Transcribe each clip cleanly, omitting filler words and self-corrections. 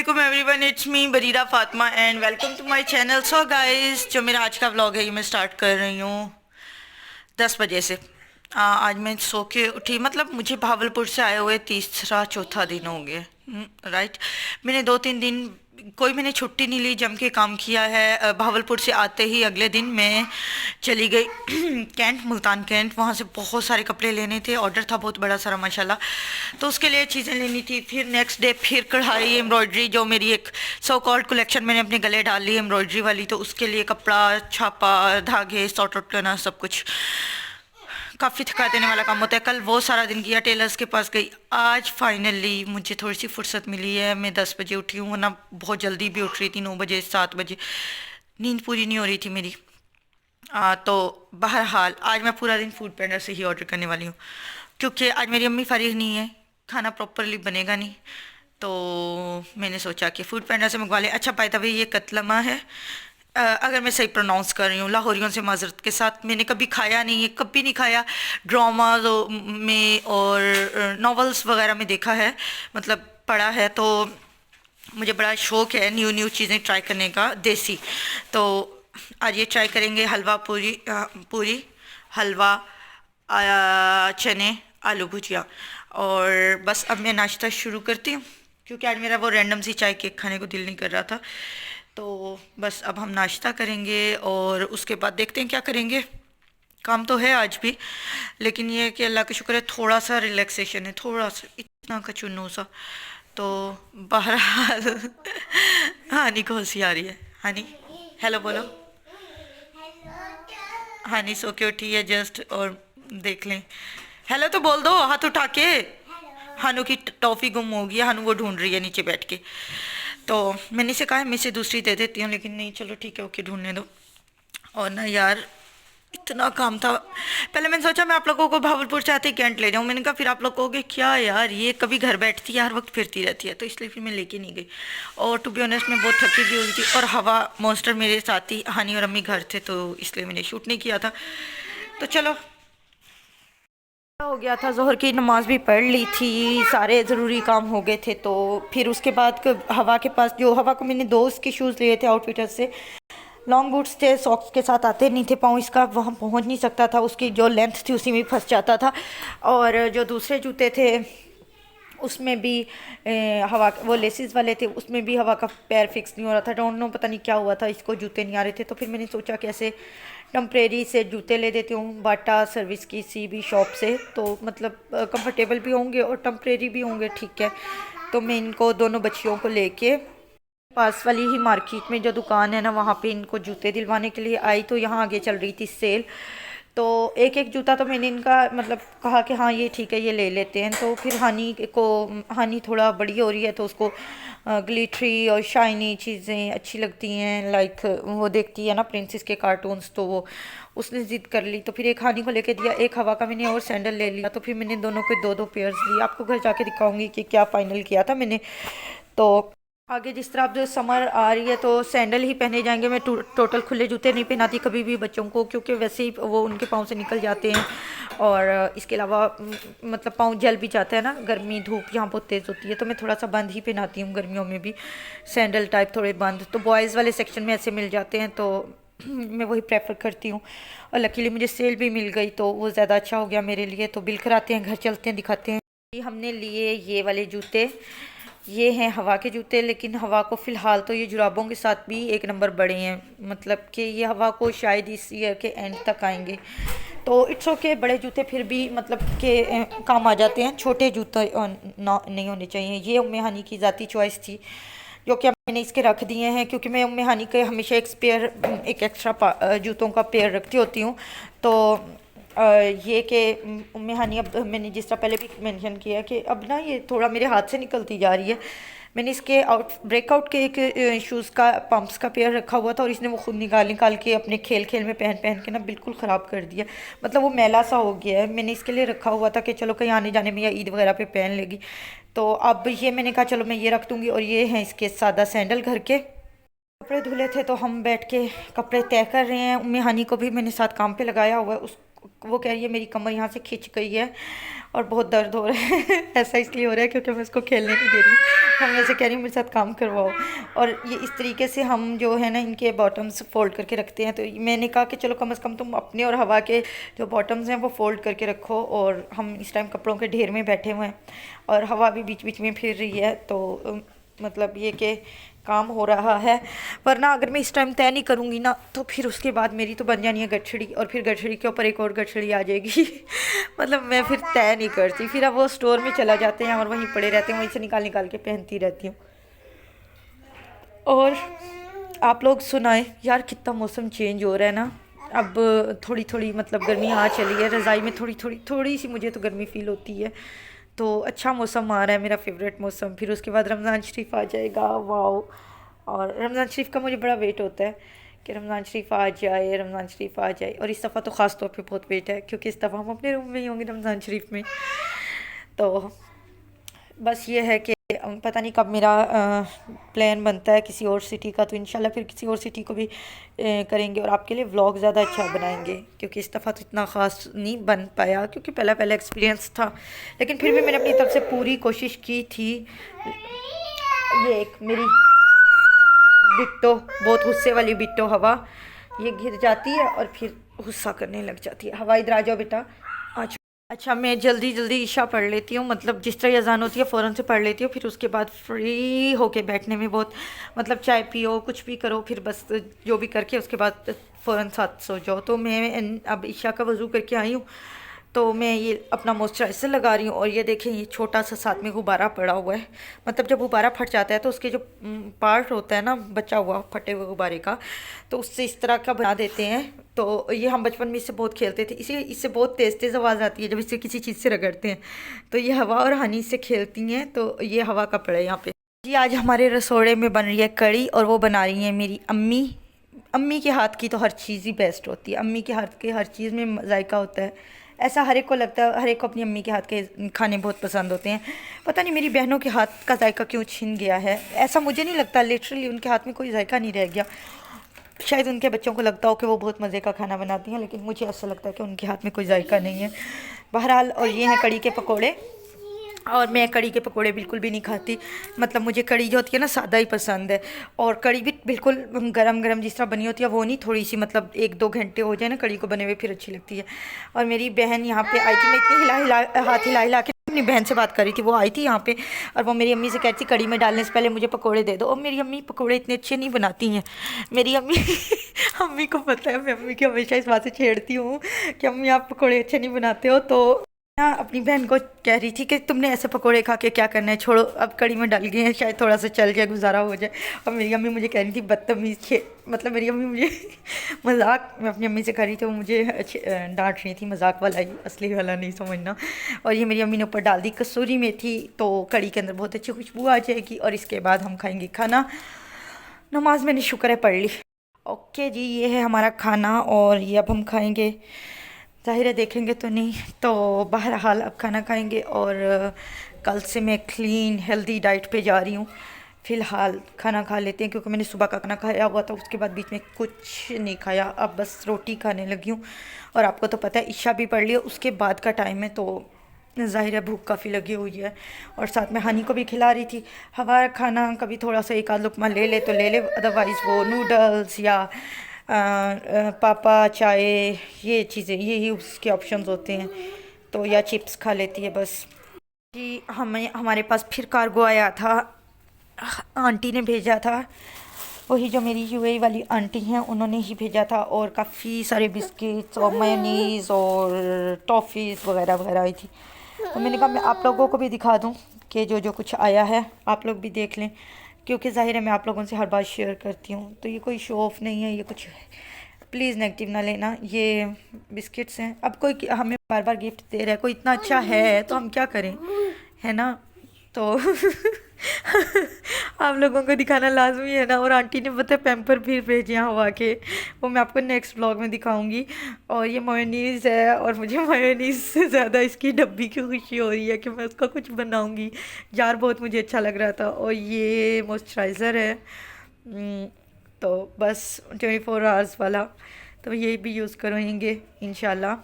वालेकुम everyone, it's me Barira Fatima and welcome to my channel. So guys, जो मेरा आज का व्लॉग है ये मैं स्टार्ट कर रही हूँ 10 बजे से। आज मैं सो के उठी, मतलब मुझे भावलपुर से आए हुए तीसरा चौथा दिन हो गया। राइट। मैंने 2-3 दिन कोई मैंने छुट्टी नहीं ली, जम के काम किया है। भावलपुर से आते ही अगले दिन मैं चली गई कैंट, मुल्तान कैंट। वहाँ से बहुत सारे कपड़े लेने थे, ऑर्डर था बहुत बड़ा सारा माशाल्लाह, तो उसके लिए चीज़ें लेनी थी। फिर नेक्स्ट डे फिर कढ़ाई एम्ब्रॉयडरी, जो मेरी एक सो कॉल्ड कलेक्शन मैंने अपने गले डाल ली एम्ब्रॉयडरी वाली, तो उसके लिए कपड़ा छापा, धागे सॉर्ट आउट करना, सब कुछ काफ़ी थका देने वाला काम होता है। कल वो सारा दिन किया, टेलर्स के पास गई। आज फाइनली मुझे थोड़ी सी फुर्सत मिली है। मैं 10 बजे उठी हूँ, वरना बहुत जल्दी भी उठ रही थी, 9 बजे 7 बजे। नींद पूरी नहीं हो रही थी मेरी। तो बहरहाल आज मैं पूरा दिन फूड पैंडा से ही ऑर्डर करने वाली हूँ, क्योंकि आज मेरी अम्मी फारिग नहीं है, खाना प्रॉपरली बनेगा नहीं। तो मैंने सोचा कि फूड पैंडा से मंगवा लें। अच्छा, बाय द वे ये कतलमा है, अगर मैं सही प्रोनाउंस कर रही हूँ। लाहौरियों से माजरत के साथ, मैंने कभी खाया नहीं है, कभी नहीं खाया। ड्रामाज में और नॉवेल्स वगैरह में देखा है, मतलब पढ़ा है। तो मुझे बड़ा शौक़ है न्यू न्यू चीज़ें ट्राई करने का, देसी। तो आज ये ट्राई करेंगे हलवा पूरी, पूरी हलवा, चने, आलू भुजिया। और बस अब मैं नाश्ता शुरू करती हूँ, क्योंकि आज मेरा वो रैंडम सी चाय केक खाने को दिल नहीं कर रहा था। तो बस अब हम नाश्ता करेंगे और उसके बाद देखते हैं क्या करेंगे। काम तो है आज भी, लेकिन ये है कि अल्लाह का शुक्र है थोड़ा सा रिलैक्सेशन है, थोड़ा सा, इतना का चुन्नू सा। तो बहरहाल हानी को हंसी आ रही है। हानी हेलो बोलो। हानी सो के उठी है जस्ट, और देख लें। हेलो तो बोल दो हाथ उठा के। हानू की टॉफ़ी गुम हो गई है, हानू वो ढूंढ रही है नीचे बैठ के। तो मैंने से कहा मैं इसे दूसरी दे देती हूँ, लेकिन नहीं, चलो ठीक है, ओके, ढूंढने दो। और ना यार, इतना काम था। पहले मैंने सोचा मैं आप लोगों को भावलपुर से आते ही कैंट ले जाऊँ। मैंने कहा फिर आप लोग कहोगे क्या यार, ये कभी घर बैठती है, हर वक्त फिरती रहती है, तो इसलिए फिर मैं लेके नहीं गई। और टू बी ऑनेस्ट मैं बहुत थकी भी हुई थी, और हवा मॉन्स्टर मेरे साथ ही, हानी और अम्मी घर थे, तो इसलिए मैंने शूट नहीं किया था। तो चलो, हो गया था, जोहर की नमाज भी पढ़ ली थी, सारे ज़रूरी काम हो गए थे। तो फिर उसके बाद हवा के पास, जो हवा को मैंने दोस्त के शूज़ लिए थे आउटफिटर से, लॉन्ग बूट्स थे, सॉक्स के साथ आते नहीं थे, पाँव इसका वहाँ पहुँच नहीं सकता था, उसकी जो लेंथ थी उसी में फंस जाता था। और जो दूसरे जूते थे उसमें भी हवा, वो लेसिस वाले थे, उसमें भी हवा का पैर फिक्स नहीं हो रहा था। डोंट नो, पता नहीं क्या हुआ था, इसको जूते नहीं आ रहे थे। तो फिर मैंने सोचा कैसे टम्परेरी से जूते ले देती हूँ बाटा सर्विस की सी भी शॉप से, तो मतलब कंफर्टेबल भी होंगे और टम्परेरी भी होंगे, ठीक है। तो मैं इनको दोनों बच्चियों को लेके पास वाली ही मार्केट में जो दुकान है ना, वहाँ पे इनको जूते दिलवाने के लिए आई। तो यहाँ आगे चल रही थी सेल, तो एक एक जूता तो मैंने इनका मतलब कहा कि हाँ ये ठीक है, ये ले लेते हैं। तो फिर हानी थोड़ा बड़ी हो रही है, तो उसको ग्लिटरी और शाइनी चीज़ें अच्छी लगती हैं, लाइक वो देखती है ना प्रिंसेस के कार्टून्स, तो वो उसने ज़िद कर ली। तो फिर एक हानी को लेके दिया, एक हवा का मैंने और सैंडल ले लिया। तो फिर मैंने दोनों को दो दो पेयर्स लिए। आपको घर जाके दिखाऊंगी कि क्या फ़ाइनल किया था मैंने। तो आगे जिस तरह अब जो समर आ रही है तो सैंडल ही पहने जाएंगे। मैं टोटल खुले जूते नहीं पहनाती कभी भी बच्चों को, क्योंकि वैसे ही वो उनके पाँव से निकल जाते हैं। और इसके अलावा मतलब पाँव जल भी जाता है ना, गर्मी धूप यहाँ बहुत तेज़ होती है, तो मैं थोड़ा सा बंद ही पहनाती हूँ गर्मियों में भी, सैंडल टाइप थोड़े बंद। तो बॉयज़ वाले सेक्शन में ऐसे मिल जाते हैं, तो मैं वही प्रेफर करती हूँ। और लकीली मुझे सेल भी मिल गई, तो वो ज़्यादा अच्छा हो गया मेरे लिए। तो बिल कराते हैं, घर चलते हैं, दिखाते हैं। हमने लिए ये वाले जूते, ये हैं हवा के जूते, लेकिन हवा को फ़िलहाल तो ये जुराबों के साथ भी एक नंबर बड़े हैं, मतलब कि ये हवा को शायद इस ईयर के एंड तक आएंगे। तो इट्स ओके, बड़े जूते फिर भी मतलब के काम आ जाते हैं, छोटे जूते नहीं होने चाहिए। ये उम्मे हानी की ज़ाती चॉइस थी, जो कि मैंने इसके रख दिए हैं, क्योंकि मैं उम्मे हानी के हमेशा एक एक्स्ट्रा जूतों का पेयर रखती होती हूँ। तो ये कि उम्मे हानी, अब मैंने जिस तरह पहले भी मेंशन किया कि अब ना ये थोड़ा मेरे हाथ से निकलती जा रही है। मैंने इसके ब्रेकआउट के एक शूज़ का पम्प्स का पेयर रखा हुआ था, और इसने वो खुद निकाल निकाल के अपने खेल खेल में पहन पहन के ना बिल्कुल ख़राब कर दिया। मतलब वो मैला सा हो गया है। मैंने इसके लिए रखा हुआ था कि चलो कहीं आने जाने में या ईद वगैरह पे पहन लेगी। तो अब ये मैंने कहा चलो मैं ये रख दूँगी। और ये हैं इसके सादा सैंडल घर के। कपड़े धुले थे तो हम बैठ के कपड़े तय कर रहे हैं। उम्मी हानी को भी मैंने साथ काम पे लगाया हुआ है, वो कह रही है मेरी कमर यहाँ से खिंच गई है और बहुत दर्द हो रहा है ऐसा इसलिए हो रहा है क्योंकि मैं उसको खेलने नहीं दे रही हूँ। हम ऐसे कह रही हूँ मेरे साथ काम करवाओ। और ये इस तरीके से हम जो है ना इनके बॉटम्स फोल्ड करके रखते हैं। तो मैंने कहा कि चलो कम से कम तुम अपने और हवा के जो बॉटम्स हैं वो फोल्ड करके रखो। और हम इस टाइम कपड़ों के ढेर में बैठे हुए हैं और हवा भी बीच बीच में फिर रही है, तो मतलब ये कि काम हो रहा है। वरना अगर मैं इस टाइम तय नहीं करूँगी ना तो फिर उसके बाद मेरी तो बन जानी है गठड़ी, और फिर गठड़ी के ऊपर एक और गठड़ी आ जाएगी मतलब मैं फिर तय नहीं करती, फिर अब वो स्टोर में चला जाते हैं और वहीं पड़े रहते हैं, वहीं से निकाल निकाल के पहनती रहती हूँ। और आप लोग सुनाएं यार, कितना मौसम चेंज हो रहा है ना। अब थोड़ी थोड़ी मतलब गर्मी आ चली है, रज़ाई में थोड़ी सी मुझे तो गर्मी फील होती है। तो अच्छा मौसम आ रहा है, मेरा फेवरेट मौसम। फिर उसके बाद रमज़ान शरीफ आ जाएगा, वाओ। और रमज़ान शरीफ का मुझे बड़ा वेट होता है कि रमज़ान शरीफ आ जाए, रमज़ान शरीफ आ जाए। और इस दफ़ा तो ख़ास तौर पे बहुत वेट है क्योंकि इस दफ़ा हम अपने रूम में ही होंगे रमज़ान शरीफ में। तो बस ये है कि पता नहीं कब मेरा प्लान बनता है किसी और सिटी का, तो इंशाल्लाह फिर किसी और सिटी को भी करेंगे और आपके लिए व्लॉग ज़्यादा अच्छा बनाएंगे। क्योंकि इस दफ़ा तो इतना ख़ास नहीं बन पाया क्योंकि पहला एक्सपीरियंस था, लेकिन फिर भी मैंने अपनी तरफ से पूरी कोशिश की थी। ये एक मेरी बिट्टो, बहुत गुस्से वाली बिट्टो हवा, ये गिर जाती है और फिर गुस्सा करने लग जाती है। हवा इधर आ जाओ बेटा, आज। अच्छा मैं जल्दी जल्दी ईशा पढ़ लेती हूँ, मतलब जिस तरह अज़ान होती है फ़ौरन से पढ़ लेती हूँ। फिर उसके बाद फ्री होके बैठने में बहुत मतलब चाय पियो कुछ भी करो, फिर बस जो भी करके उसके बाद फ़ौरन साथ सो जाओ। तो मैं अब ईशा का वज़ू करके आई हूँ, तो मैं ये अपना मॉइस्चराइज़र लगा रही हूँ। और ये देखें ये छोटा सा साथ में गुब्बारा पड़ा हुआ है, मतलब जब गुब्बारा फट जाता है तो उसके जो पार्ट होता है ना बचा हुआ फटे हुए गुब्बारे का, तो उससे इस तरह का बना देते हैं। तो ये हम बचपन में इससे बहुत खेलते थे, इससे बहुत तेज़ तेज़ आवाज़ आती है जब इससे किसी चीज़ से रगड़ते हैं। तो ये हवा और हनी इससे खेलती हैं, तो ये हवा का पड़ा है यहाँ पे जी। आज हमारे रसोड़े में बन रही है कड़ी और वो बना रही हैं मेरी अम्मी। अम्मी के हाथ की तो हर चीज़ ही बेस्ट होती है, अम्मी के हाथ के हर चीज़ में जायका होता है। ऐसा हर एक को लगता है, हर एक को अपनी अम्मी के हाथ के खाने बहुत पसंद होते हैं। पता नहीं मेरी बहनों के हाथ का जायका क्यों छिन गया है, ऐसा मुझे नहीं लगता। लिटरली उनके हाथ में कोई जायका नहीं रह गया। शायद उनके बच्चों को लगता हो कि वो बहुत मज़े का खाना बनाती हैं, लेकिन मुझे ऐसा लगता है कि उनके हाथ में कोई जायका नहीं है। बहरहाल, और ये हैं कड़ी के पकोड़े। और मैं कड़ी के पकोड़े बिल्कुल भी नहीं खाती, मतलब मुझे कड़ी जो होती है ना सादा ही पसंद है। और कड़ी भी बिल्कुल गरम गरम जिस तरह बनी होती है वो नहीं, थोड़ी सी मतलब 1-2 घंटे हो जाए ना कड़ी को बने हुए फिर अच्छी लगती है। और मेरी बहन यहाँ पे आई थी, मैं इतनी हाथ हिला के अपनी बहन से बात कर रही थी, वो आई थी यहाँ पे और वो मेरी अम्मी से कहती थी कड़ी में डालने से पहले मुझे पकोड़े दे दो। और मेरी अम्मी पकोड़े इतने अच्छे नहीं बनाती हैं मेरी अम्मी अम्मी को पता है, मैं अम्मी की हमेशा इस बात से छेड़ती हूँ कि अम्मी आप पकोड़े अच्छे नहीं बनाते हो। तो हाँ, अपनी बहन को कह रही थी कि तुमने ऐसे पकोड़े खा के क्या करना है, छोड़ो अब कड़ी में डल गए हैं शायद थोड़ा सा चल जाए, गुजारा हो जाए। और मेरी अम्मी मुझे कह रही थी बदतमीज़ मतलब मेरी अम्मी मुझे मजाक, मैं अपनी अम्मी से कर रही थी, वो मुझे डांट रही थी, मजाक वाला ही, असली वाला नहीं समझना। और ये मेरी अम्मी ने ऊपर डाल दी कसूरी मेथी, तो कड़ी के अंदर बहुत अच्छी खुशबू आ जाएगी। और इसके बाद हम खाएंगे खाना। नमाज मैंने शुक्र है पढ़ ली। ओके जी, ये है हमारा खाना और ये अब हम खाएंगे। ज़ाहिर है देखेंगे तो नहीं, तो बहरहाल अब खाना खाएंगे। और कल से मैं क्लीन हेल्दी डाइट पे जा रही हूँ। फ़िलहाल खाना खा लेते हैं क्योंकि मैंने सुबह का खाना खाया हुआ था, उसके बाद बीच में कुछ नहीं खाया, अब बस रोटी खाने लगी हूँ। और आपको तो पता है ईशा भी पढ़ लिया, उसके बाद का टाइम है, तो ज़ाहिर है भूख काफ़ी लगी हुई है। और साथ में हनी को भी खिला रही थी। हमारा खाना कभी थोड़ा सा एक आध लुकमा ले ले तो ले ले, अदरवाइज़ वो नूडल्स या पापा चाय, ये चीज़ें यही उसके ऑप्शंस होते हैं, तो या चिप्स खा लेती है बस जी। हमारे पास फिर कार्गो आया था, आंटी ने भेजा था, वही जो मेरी यूएई वाली आंटी हैं उन्होंने ही भेजा था। और काफ़ी सारे बिस्किट्स और मेयोनीज़ और टॉफ़ीज़ वगैरह वगैरह आई थी। तो मैंने कहा मैं आप लोगों को भी दिखा दूँ कि जो जो कुछ आया है आप लोग भी देख लें, क्योंकि ज़ाहिर है मैं आप लोगों से हर बात शेयर करती हूँ। तो ये कोई शो ऑफ नहीं है, ये कुछ प्लीज़ नेगेटिव ना लेना। ये बिस्किट्स हैं, अब कोई हमें बार बार गिफ्ट दे रहा है, कोई इतना अच्छा है तो हम क्या करें, है ना। तो आप लोगों को दिखाना लाजमी है ना। और आंटी ने पता है पैम्पर भी भेजे हैं हवा के, वो मैं आपको नेक्स्ट व्लॉग में दिखाऊंगी। और ये मेयोनीज़ है, और मुझे मेयोनीज़ से ज़्यादा इसकी डब्बी की खुशी हो रही है कि मैं उसका कुछ बनाऊंगी। जार बहुत मुझे अच्छा लग रहा था। और ये मॉइस्चराइज़र है, तो बस 24 आवर्स वाला, तो ये भी यूज़ करेंगे इंशाल्लाह।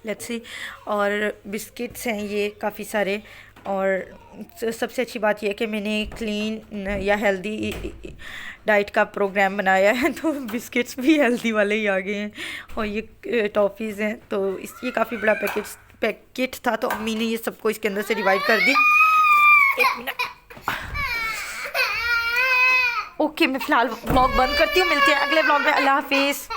Let's see. और बिस्किट्स हैं ये काफ़ी सारे। और सबसे अच्छी बात यह है कि मैंने क्लीन या हेल्दी डाइट का प्रोग्राम बनाया है, तो बिस्किट्स भी हेल्दी वाले ही आ गए हैं। और ये टॉफ़ीज़ हैं, तो ये काफ़ी बड़ा पैकेट था, तो अम्मी ने ये सबको इसके अंदर से डिवाइड कर दी। एक मिनट। ओके, मैं फ़िलहाल व्लॉग बंद करती हूँ, मिलते हैं अगले व्लॉग में। अल्लाह हाफिज़।